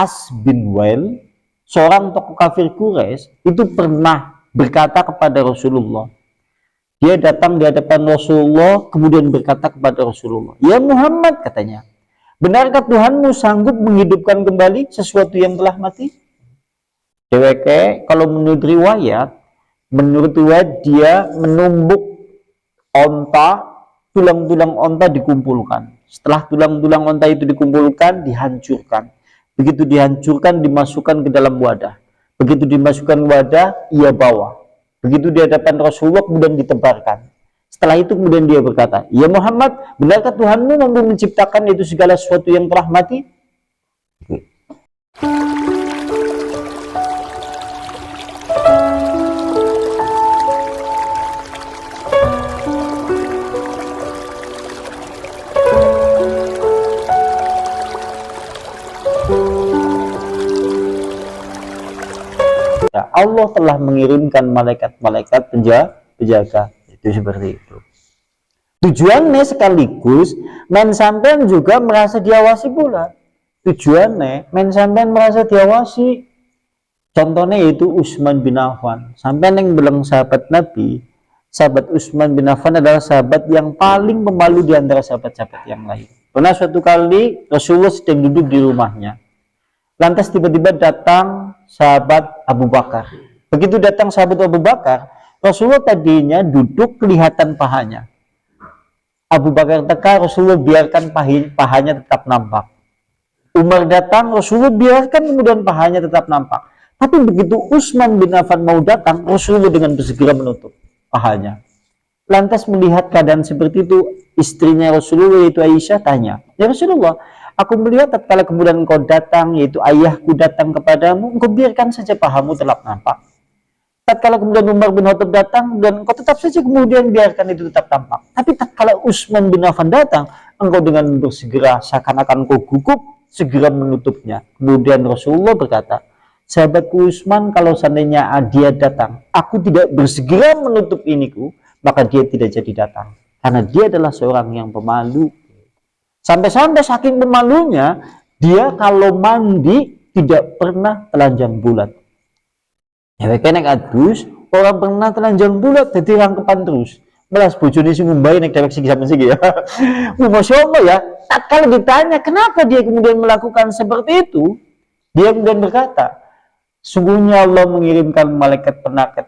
As bin Wail, seorang tokoh kafir Quraisy, itu pernah berkata kepada Rasulullah. Dia datang di hadapan Rasulullah, kemudian berkata kepada Rasulullah, "Ya Muhammad," katanya, "benarkah Tuhanmu sanggup menghidupkan kembali sesuatu yang telah mati?" Deweke, kalau menurut riwayat dia menumbuk onta, tulang-tulang onta dikumpulkan. Setelah tulang-tulang onta itu dikumpulkan, dihancurkan. Begitu dihancurkan, dimasukkan ke dalam wadah. Begitu dimasukkan wadah, ia bawa. Begitu di hadapan Rasulullah, kemudian ditebarkan. Setelah itu kemudian dia berkata, "Ya Muhammad, benarkah Tuhanmu mampu menciptakan itu segala sesuatu yang telah mati?" Allah telah mengirimkan malaikat-malaikat penjaga. Itu seperti itu. Tujuannya sekaligus men sampean juga merasa diawasi pula. Tujuannya men sampean merasa diawasi. Contohnya yaitu Utsman bin Affan. Sampean yang bilang sahabat Nabi, sahabat Utsman bin Affan adalah sahabat yang paling pemalu di antara sahabat-sahabat yang lain. Pernah suatu kali Rasulullah sedang duduk di rumahnya. Lantas tiba-tiba datang sahabat Abu Bakar. Begitu datang sahabat Abu Bakar, Rasulullah tadinya duduk kelihatan pahanya. Abu Bakar teka, Rasulullah biarkan pahanya tetap nampak. Umar datang, Rasulullah biarkan kemudian pahanya tetap nampak. Tapi begitu Utsman bin Affan mau datang, Rasulullah dengan bersegera menutup pahanya. Lantas melihat keadaan seperti itu, istrinya Rasulullah yaitu Aisyah tanya, "Ya Rasulullah, aku melihat tatkala kemudian engkau datang, yaitu ayahku datang kepadamu, engkau biarkan saja pahamu tetap nampak. Tatkala kemudian Umar bin Khattab datang, dan engkau tetap saja kemudian biarkan itu tetap tampak. Tapi tatkala Utsman bin Affan datang, engkau dengan bersegera seakan-akan engkau gugup, segera menutupnya." Kemudian Rasulullah berkata, "Sahabatku Utsman, kalau seandainya dia datang, aku tidak bersegera menutup iniku, maka dia tidak jadi datang. Karena dia adalah seorang yang pemalu." Sampai-sampai saking pemalunya, dia kalau mandi tidak pernah telanjang bulat. Ya nek adus, orang pernah telanjang bulat, jadi rangkepan terus. Melas bojone sing ngumbai nek dewek sing sampeyan sing ya. Masya Allah ya. Kalau ditanya kenapa dia kemudian melakukan seperti itu, dia kemudian berkata, "Sungguhnya Allah mengirimkan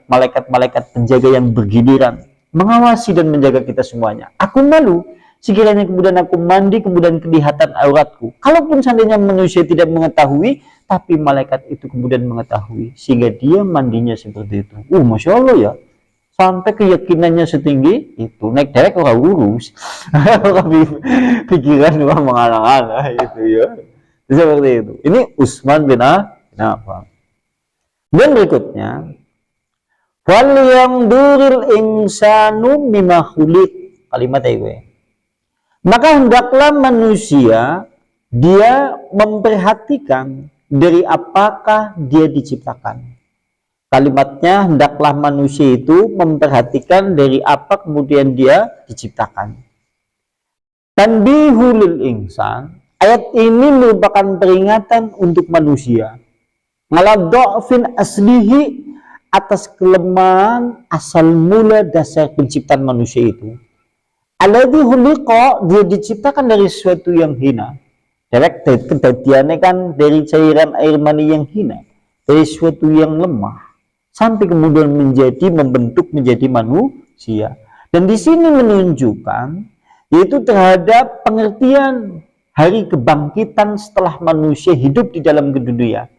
malaikat-malaikat penjaga yang bergiliran, mengawasi dan menjaga kita semuanya. Aku malu sekiranya kemudian aku mandi, kemudian kelihatan auratku. Kalaupun seandainya manusia tidak mengetahui, tapi malaikat itu kemudian mengetahui, sehingga dia mandinya seperti itu." Masya Allah ya. Sampai keyakinannya setinggi itu. Naik derek orang urus. Pikiran orang mengalang-alang itu ya. Seperti itu. Ini Utsman bin Affan. Dan berikutnya, "Wal yamduril insanu mimma khuliq." Kalimat itu ya. Maka hendaklah manusia dia memperhatikan dari apakah dia diciptakan. Kalimatnya, hendaklah manusia itu memperhatikan dari apa kemudian dia diciptakan. Tanbihul insan, ayat ini merupakan peringatan untuk manusia. Ala dha'fin aslihi, atas kelemahan asal mula dasar penciptaan manusia itu. Alladzi khuliqa, dia diciptakan dari sesuatu yang hina. Direct kejadiannya kan dari cairan air mani yang hina, dari sesuatu yang lemah, sampai kemudian membentuk menjadi manusia. Dan di sini menunjukkan yaitu terhadap pengertian hari kebangkitan setelah manusia hidup di dalam kedudukan.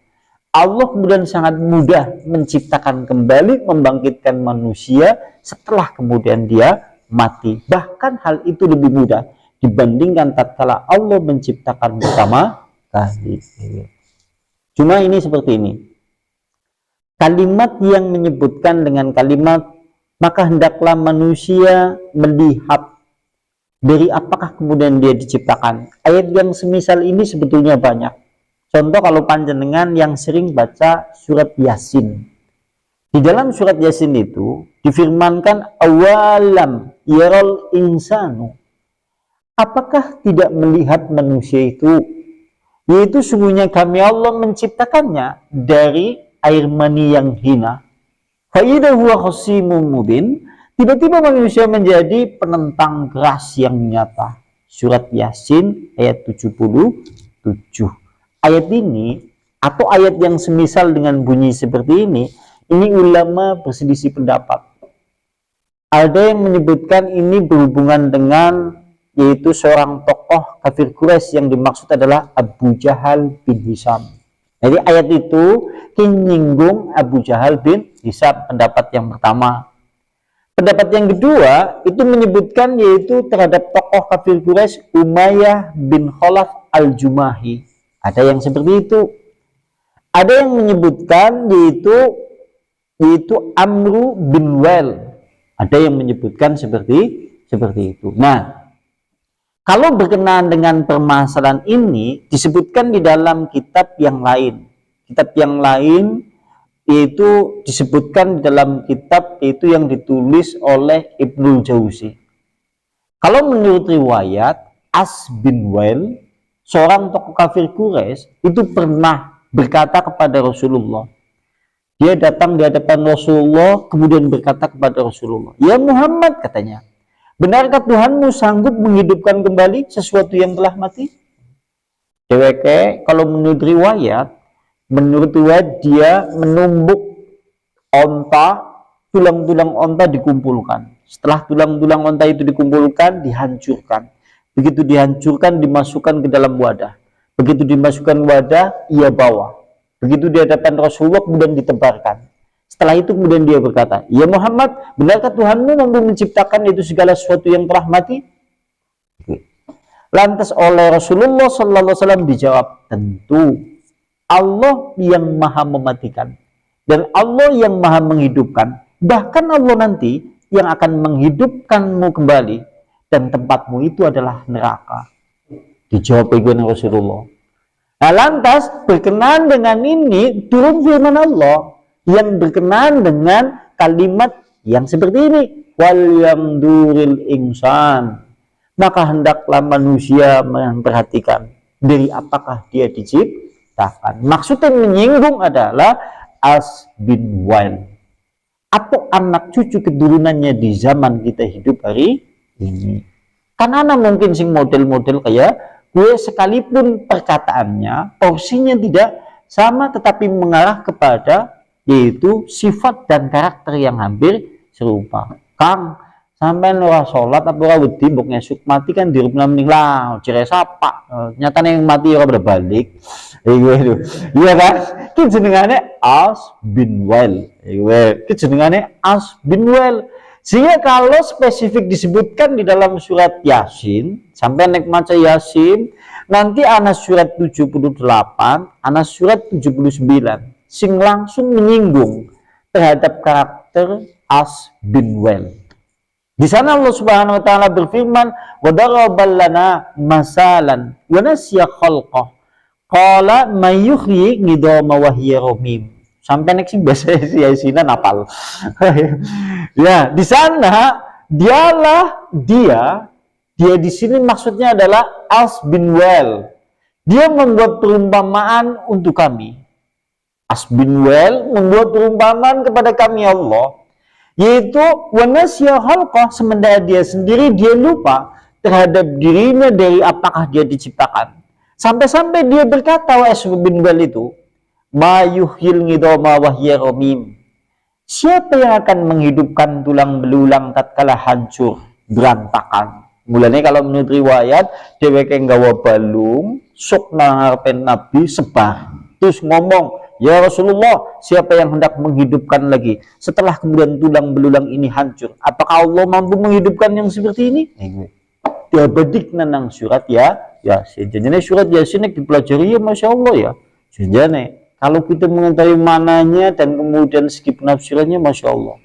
Allah kemudian sangat mudah menciptakan kembali, membangkitkan manusia setelah kemudian dia mati. Bahkan hal itu lebih mudah dibandingkan tatkala Allah menciptakan pertama kali. Cuma ini seperti ini. Kalimat yang menyebutkan dengan kalimat maka hendaklah manusia melihat dari apakah kemudian dia diciptakan. Ayat yang semisal ini sebetulnya banyak. Contoh kalau panjenengan yang sering baca surat Yasin. Di dalam surat Yasin itu difirmankan awalam yaral insanu. Apakah tidak melihat manusia itu yaitu sungguhnya kami Allah menciptakannya dari air mani yang hina. Fa idza huwa khasimun mubin, tiba-tiba manusia menjadi penentang keras yang nyata. Surat Yasin ayat 77. Ayat ini atau ayat yang semisal dengan bunyi seperti ini ulama berselisih pendapat. Ada yang menyebutkan ini berhubungan dengan yaitu seorang tokoh kafir Quraisy yang dimaksud adalah Abu Jahal bin Hisham. Jadi ayat itu menyinggung Abu Jahal bin Hisham, pendapat yang pertama. Pendapat yang kedua itu menyebutkan yaitu terhadap tokoh kafir Quraisy Umayyah bin Khalaf al-Jumahi. Ada yang seperti itu. Ada yang menyebutkan yaitu Amru bin Wail. Ada yang menyebutkan seperti itu. Nah, kalau berkenaan dengan permasalahan ini disebutkan di dalam kitab yang lain. Kitab yang lain yaitu disebutkan di dalam kitab yaitu yang ditulis oleh Ibnul Jauzi. Kalau menurut riwayat, As bin Wail, seorang tokoh kafir Quraisy, itu pernah berkata kepada Rasulullah. Dia datang di hadapan Rasulullah, kemudian berkata kepada Rasulullah, "Ya Muhammad," katanya, "benarkah Tuhanmu sanggup menghidupkan kembali sesuatu yang telah mati?" Kalau menurut riwayat dia menumbuk onta, tulang-tulang onta dikumpulkan. Setelah tulang-tulang onta itu dikumpulkan, dihancurkan. Begitu dihancurkan, dimasukkan ke dalam wadah. Begitu dimasukkan wadah, ia bawa. Begitu di hadapan Rasulullah, kemudian ditebarkan. Setelah itu kemudian dia berkata, "Ya Muhammad, benarkah Tuhanmu mampu menciptakan itu segala sesuatu yang telah mati?" Lantas oleh Rasulullah SAW dijawab, "Tentu Allah yang maha mematikan dan Allah yang maha menghidupkan. Bahkan Allah nanti yang akan menghidupkanmu kembali dan tempatmu itu adalah neraka." Dijawab oleh Rasulullah. Nah, lantas berkenaan dengan ini turun firman Allah yang berkenaan dengan kalimat yang seperti ini, "Wal yamduril insan." Maka hendaklah manusia memperhatikan dari apakah dia diciptakan. Maksudnya menyinggung adalah As bin Wail atau anak cucu keturunannya di zaman kita hidup hari ini. Karena mungkin sing model-model kayak gue sekalipun perkataannya, porsinya tidak sama tetapi mengarah kepada yaitu sifat dan karakter yang hampir serupa. Kang, sampai ora sholat apa ora wedi mbok ngesuk mati kan di rumah mending lah jere sapa. Nyatane yang mati ora balik. Iya kan? Ki jenengane As bin Wail. Ki jenengane As bin Wail. Sehingga kalau spesifik disebutkan di dalam surat Yasin, sampai naik maca Yasin, nanti ana surat 78, ana surat 79, sing langsung menyinggung terhadap karakter As bin Wail. Di sana Allah Subhanahu wa taala berfirman, "Wa darabal lana masalan wa nasiya khalqah. Qala may yuhyi ngidama wa hiya ramim." Sampai next bahasa Yasinan apal. Ya, di sana dia di sini maksudnya adalah As bin Wail. Dia membuat perumpamaan untuk kami. As bin Wail membuat perumpamaan kepada kami Allah, yaitu wanasya khalqah, sementara dia sendiri dia lupa terhadap dirinya dari apakah dia diciptakan. Sampai-sampai dia berkata, As bin Wail itu, "Ma yuhyil ngidama wa hiya ramim." Siapa yang akan menghidupkan tulang belulang tatkala hancur berantakan? Mulanya kalau menurut riwayat dheweke nggawa balung sok nangarepen Nabi sebar terus ngomong, "Ya Rasulullah, siapa yang hendak menghidupkan lagi setelah kemudian tulang belulang ini hancur? Apakah Allah mampu menghidupkan yang seperti ini?" Dia bedik nang surat Yasin. Jadi surat Yasin dipelajari ya Masya Allah ya. Jadi kalau kita mengetahui mananya dan kemudian segi penafsirannya, Masya Allah.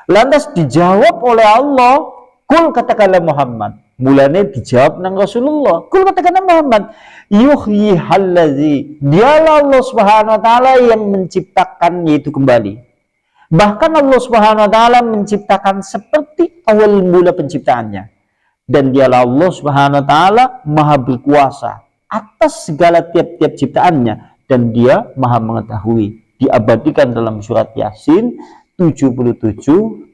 Lantas dijawab oleh Allah, "Kul," katakanlah Muhammad. Mulanya dijawab nang Rasulullah, "Kul," katakanlah Muhammad, "yuhyi hallazi." Dialah Allah Subhanahu wa taala yang menciptakan yaitu kembali. Bahkan Allah Subhanahu wa taala menciptakan seperti awal mula penciptaannya. Dan dialah Allah Subhanahu wa taala Maha berkuasa atas segala tiap-tiap ciptaannya, dan dia maha mengetahui. Diabadikan dalam surat Yasin 77, 78,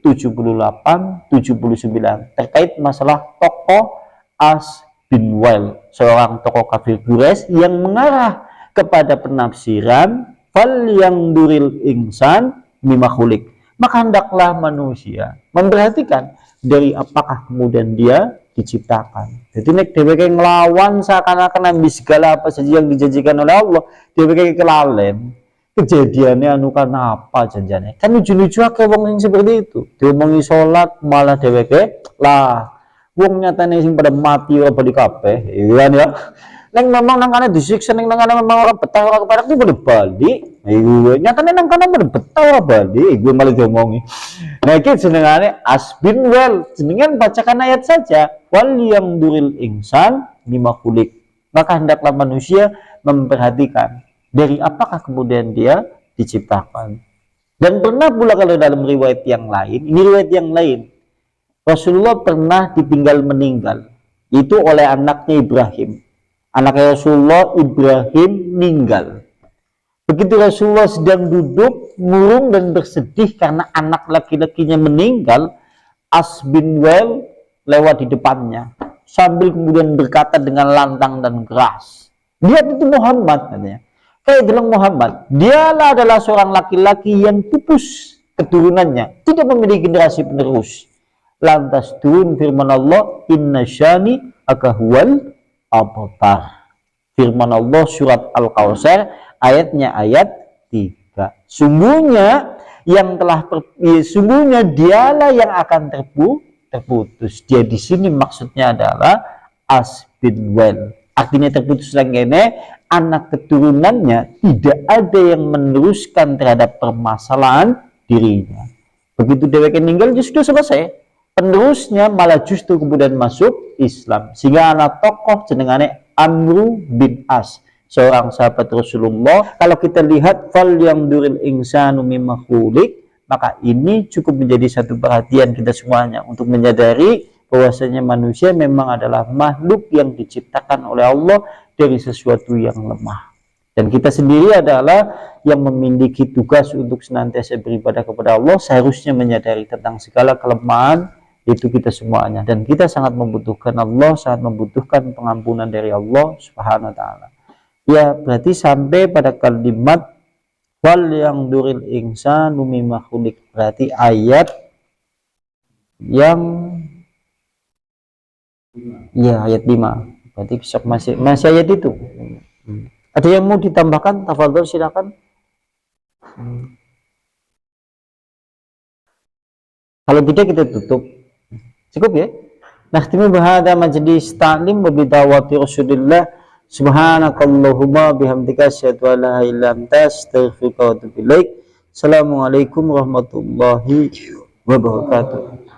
79 terkait masalah tokoh As bin Wail, seorang tokoh kafir Quraisy yang mengarah kepada penafsiran fal yang duril insan mimma khuliq, maka hendaklah manusia memperhatikan dari apakah kemudian dia diciptakan. Jadi nek dheweke nglawan seakan-akan ambil segala apa saja yang dijanjikan oleh Allah, dheweke kelalen. Kejadiannya anu kan apa janjane? Kan lucu-lucu akeh wong sing seperti itu. Diomongi salat malah dheweke lah wong nyatane sing pada mati ora bali kabeh. Iya ya. Nek memang nang kana disiksa ning nang kana memang ora betah ora keparak ku pada bali. Iya, nyatane nang kana pada betah ora bali. Gue malah diomongi. Nah iki jenengane As bin Wail. Jenengan bacakan ayat saja. Wal yang duril insan mimma khuliq. Maka hendaklah manusia memperhatikan dari apakah kemudian dia diciptakan. Dan pernah pula kalau dalam riwayat yang lain, ini riwayat yang lain, Rasulullah pernah ditinggal meninggal, itu oleh anaknya Ibrahim. Anaknya Rasulullah Ibrahim meninggal. Begitu Rasulullah sedang duduk murung dan bersedih karena anak laki-lakinya meninggal, As bin Wail lewat di depannya sambil kemudian berkata dengan lantang dan keras, lihat itu Muhammad, katanya. Kayak bilang Muhammad, dialah adalah seorang laki-laki yang pupus keturunannya, tidak memiliki generasi penerus. Lantas turun firman Allah, inna syani akahual abtar. Firman Allah surat Al-Kautsar ayatnya ayat 3. Sungguhnya dialah yang akan terputus. Dia di sini maksudnya adalah As bin Wail. Artinya terputus langene, anak keturunannya tidak ada yang meneruskan terhadap permasalahan dirinya. Begitu dheweke meninggal justru selesai. Penerusnya malah justru kemudian masuk Islam. Sehingga anak tokoh jenengane Amru bin As, seorang sahabat Rasulullah. Kalau kita lihat fal yang duril insanu mimma khuliq, maka ini cukup menjadi satu perhatian kita semuanya untuk menyadari bahwasanya manusia memang adalah makhluk yang diciptakan oleh Allah dari sesuatu yang lemah. Dan kita sendiri adalah yang memiliki tugas untuk senantiasa beribadah kepada Allah, seharusnya menyadari tentang segala kelemahan itu kita semuanya. Dan kita sangat membutuhkan Allah, sangat membutuhkan pengampunan dari Allah Subhanahu wa ta'ala. Ya, berarti sampai pada kalimat wal yang duril insanu mimma khuliq, berarti ayat yang ayat 5. Berarti masih ayat itu. Ada yang mau ditambahkan? Tafadhol, silakan. Kalau tidak kita tutup. Cukup ya? Nakhtimu bihadza majlis ta'lim wa bidawati Rasulillah. Subhanakallahumma bihamdika asyhadu an la ilaha illa anta astaghfiruka wa atubu ilaik. Assalamualaikum warahmatullahi wabarakatuh.